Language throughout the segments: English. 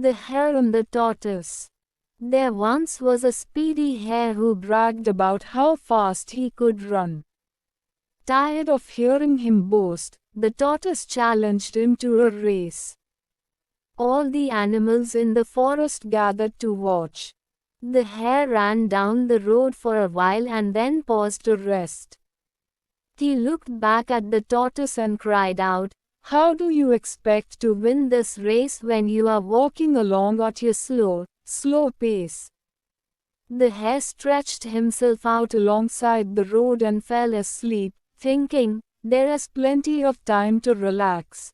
The Hare and the Tortoise. There once was a speedy hare who bragged about how fast he could run. Tired of hearing him boast, the tortoise challenged him to a race. All the animals in the forest gathered to watch. The hare ran down the road for a while and then paused to rest. He looked back at the tortoise and cried out, "How do you expect to win this race when you are walking along at your slow pace?" The hare stretched himself out alongside the road and fell asleep, thinking, "There is plenty of time to relax."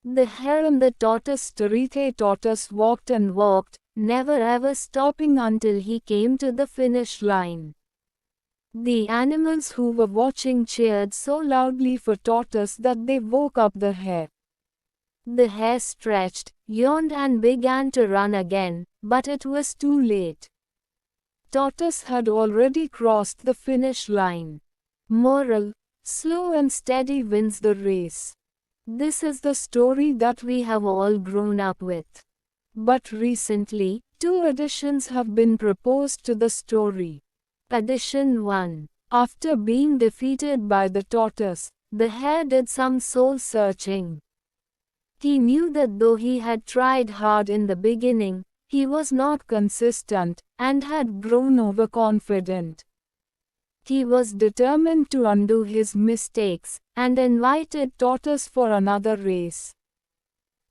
The hare and the tortoise. The tortoise walked and walked, never ever stopping until he came to the finish line. The animals who were watching cheered so loudly for Tortoise that they woke up the hare. The hare stretched, yawned and began to run again, but it was too late. Tortoise had already crossed the finish line. Moral: slow and steady wins the race. This is the story that we have all grown up with. But recently, 2 additions have been proposed to the story. Addition 1. After being defeated by the tortoise, the hare did some soul-searching. He knew that though he had tried hard in the beginning, he was not consistent, and had grown overconfident. He was determined to undo his mistakes, and invited Tortoise for another race.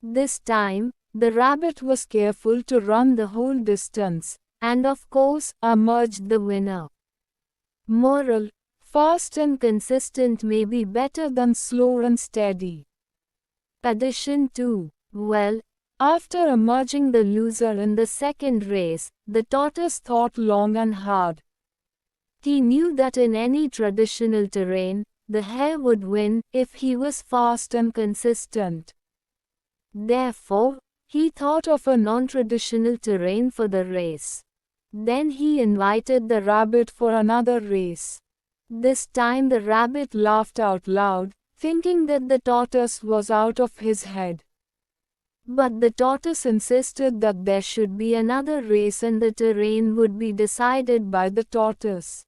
This time, the rabbit was careful to run the whole distance, and of course, emerged the winner. Moral: fast and consistent may be better than slow and steady. Addition 2. Well, after emerging the loser in the second race, the tortoise thought long and hard. He knew that in any traditional terrain, the hare would win if he was fast and consistent. Therefore, he thought of a non-traditional terrain for the race. Then he invited the rabbit for another race. This time the rabbit laughed out loud, thinking that the tortoise was out of his head. But the tortoise insisted that there should be another race and the terrain would be decided by the tortoise.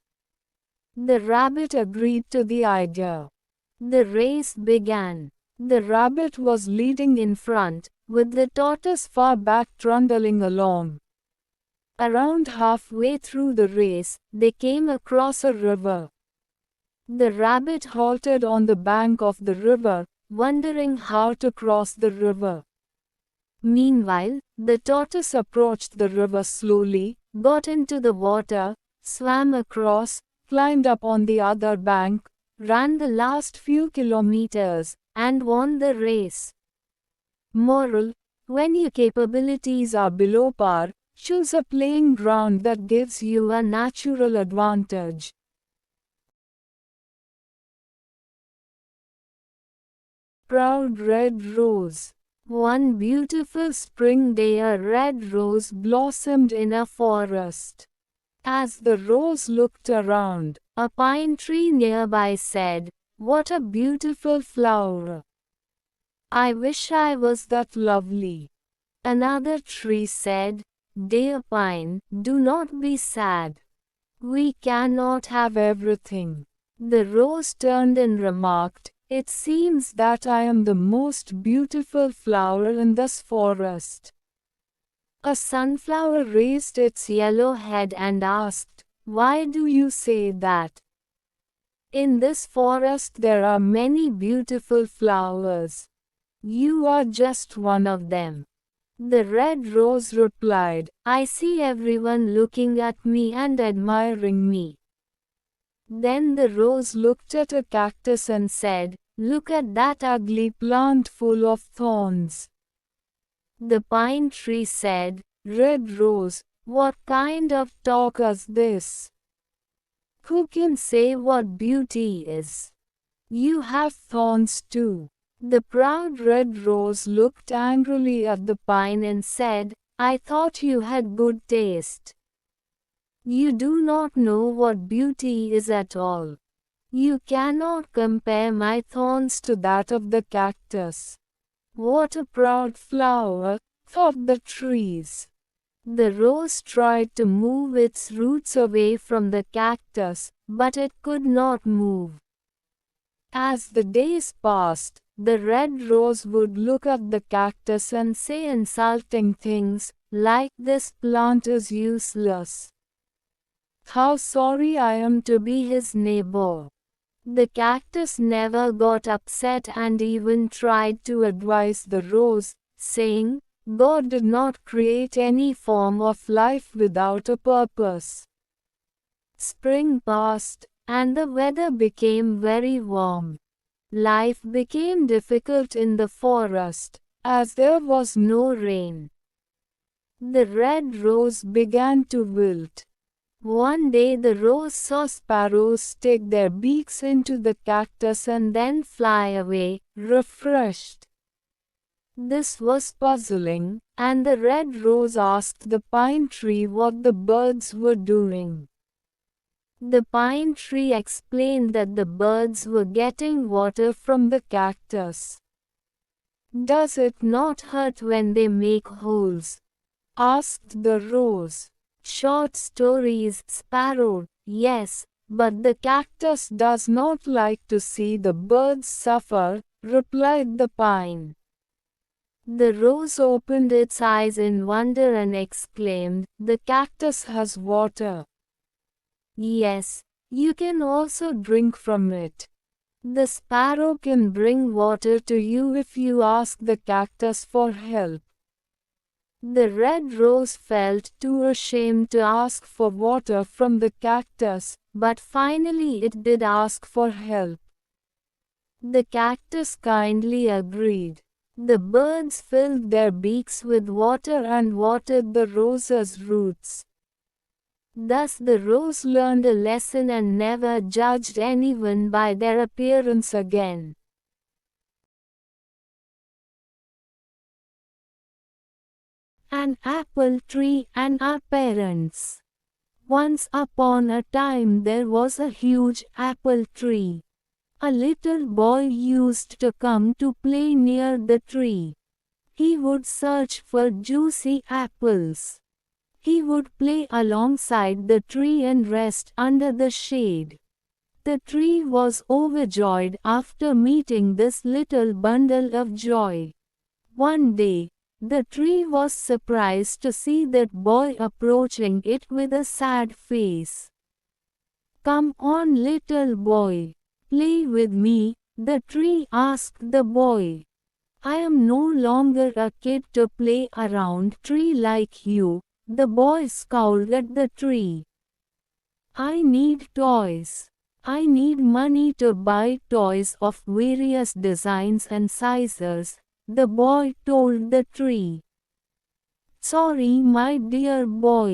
The rabbit agreed to the idea. The race began. The rabbit was leading in front, with the tortoise far back trundling along. Around halfway through the race, they came across a river. The rabbit halted on the bank of the river, wondering how to cross the river. Meanwhile, the tortoise approached the river slowly, got into the water, swam across, climbed up on the other bank, ran the last few kilometers, and won the race. Moral: when your capabilities are below par, choose a playing ground that gives you a natural advantage. Proud red rose. One beautiful spring day a red rose blossomed in a forest. As the rose looked around, a pine tree nearby said, "What a beautiful flower! I wish I was that lovely." Another tree said, "Dear pine, do not be sad. We cannot have everything." The rose turned and remarked, "It seems that I am the most beautiful flower in this forest." A sunflower raised its yellow head and asked, "Why do you say that? In this forest there are many beautiful flowers. You are just one of them." The red rose replied, "I see everyone looking at me and admiring me." Then the rose looked at a cactus and said, "Look at that ugly plant full of thorns." The pine tree said, "Red rose, what kind of talk is this? Who can say what beauty is? You have thorns too." The proud red rose looked angrily at the pine and said, "I thought you had good taste. You do not know what beauty is at all. You cannot compare my thorns to that of the cactus. What a proud flower, thought the trees. The rose tried to move its roots away from the cactus, but it could not move. As the days passed, the red rose would look at the cactus and say insulting things, like "This plant is useless. How sorry I am to be his neighbor." The cactus never got upset and even tried to advise the rose, saying, "God did not create any form of life without a purpose." Spring passed, and the weather became very warm. Life became difficult in the forest, as there was no rain. The red rose began to wilt. One day the rose saw sparrows stick their beaks into the cactus and then fly away, refreshed. This was puzzling, and the red rose asked the pine tree what the birds were doing. The pine tree explained that the birds were getting water from the cactus. "Does it not hurt when they make holes?" asked the rose. "Short stories, sparrow." "Yes, but the cactus does not like to see the birds suffer," replied the pine. The rose opened its eyes in wonder and exclaimed, "The cactus has water. Yes, you can also drink from it. The sparrow can bring water to you if you ask the cactus for help." The red rose felt too ashamed to ask for water from the cactus, but finally it did ask for help. The cactus kindly agreed. The birds filled their beaks with water and watered the rose's roots. Thus the rose learned a lesson and never judged anyone by their appearance again. An apple tree and our parents. Once upon a time there was a huge apple tree. A little boy used to come to play near the tree. He would search for juicy apples. He would play alongside the tree and rest under the shade. The tree was overjoyed after meeting this little bundle of joy. One day, the tree was surprised to see that boy approaching it with a sad face. "Come on, little boy. Play with me," the tree asked the boy. "I am no longer a kid to play around tree like you," the boy scowled at the tree. "I need toys. I need money to buy toys of various designs and sizes," the boy told the tree. "Sorry, my dear boy.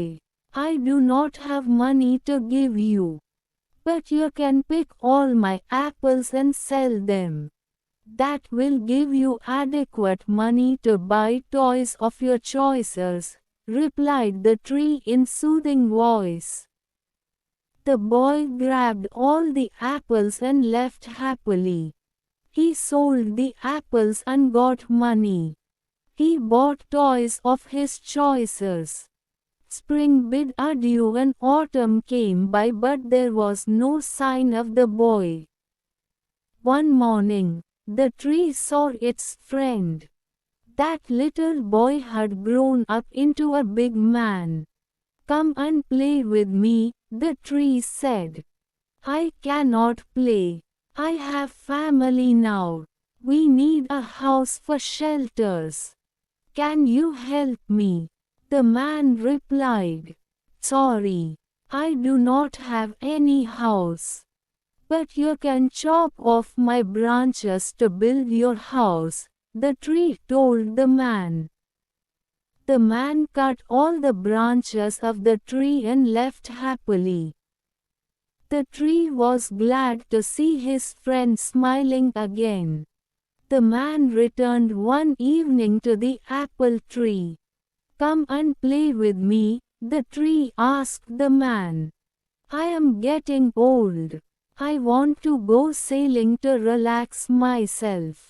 I do not have money to give you. But you can pick all my apples and sell them. That will give you adequate money to buy toys of your choices," replied the tree in soothing voice. The boy grabbed all the apples and left happily. He sold the apples and got money. He bought toys of his choices. Spring bid adieu and autumn came by, but there was no sign of the boy. One morning, the tree saw its friend. That little boy had grown up into a big man. "Come and play with me," the tree said. "I cannot play. I have family now. We need a house for shelters. Can you help me?" The man replied. "Sorry, I do not have any house. But you can chop off my branches to build your house," the tree told the man. The man cut all the branches of the tree and left happily. The tree was glad to see his friend smiling again. The man returned one evening to the apple tree. "Come and play with me," the tree asked the man. "I am getting old. I want to go sailing to relax myself.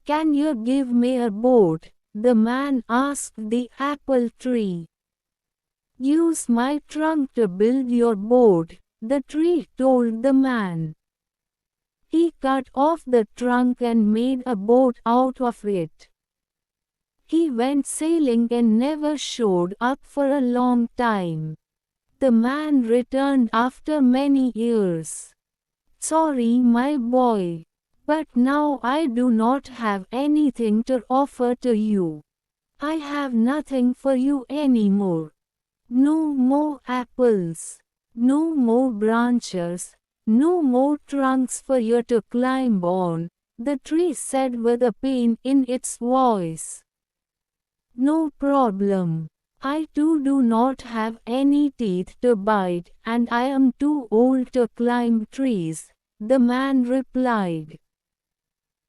Can you give me a boat?" the man asked the apple tree. Use my trunk to build your boat, the tree told the man. He cut off the trunk and made a boat out of it. He went sailing and never showed up for a long time. The man returned after many years. Sorry, my boy, but now I do not have anything to offer to you. I have nothing for you anymore. No more apples, no more branches, no more trunks for you to climb on, the tree said with a pain in its voice. No problem. I too do not have any teeth to bite, and I am too old to climb trees, the man replied.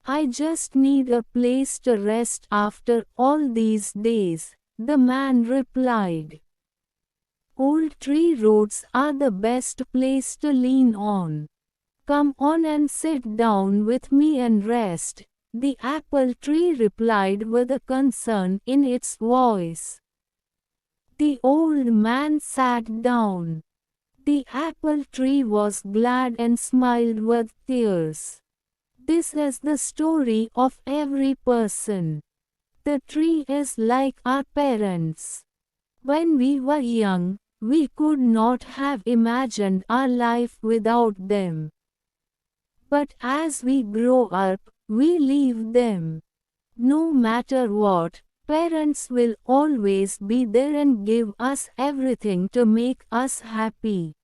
I just need a place to rest after all these days, the man replied. Old tree roots are the best place to lean on. Come on and sit down with me and rest, the apple tree replied with a concern in its voice. The old man sat down. The apple tree was glad and smiled with tears. This is the story of every person. The tree is like our parents. When we were young, we could not have imagined our life without them. But as we grow up, we leave them. No matter what, parents will always be there and give us everything to make us happy.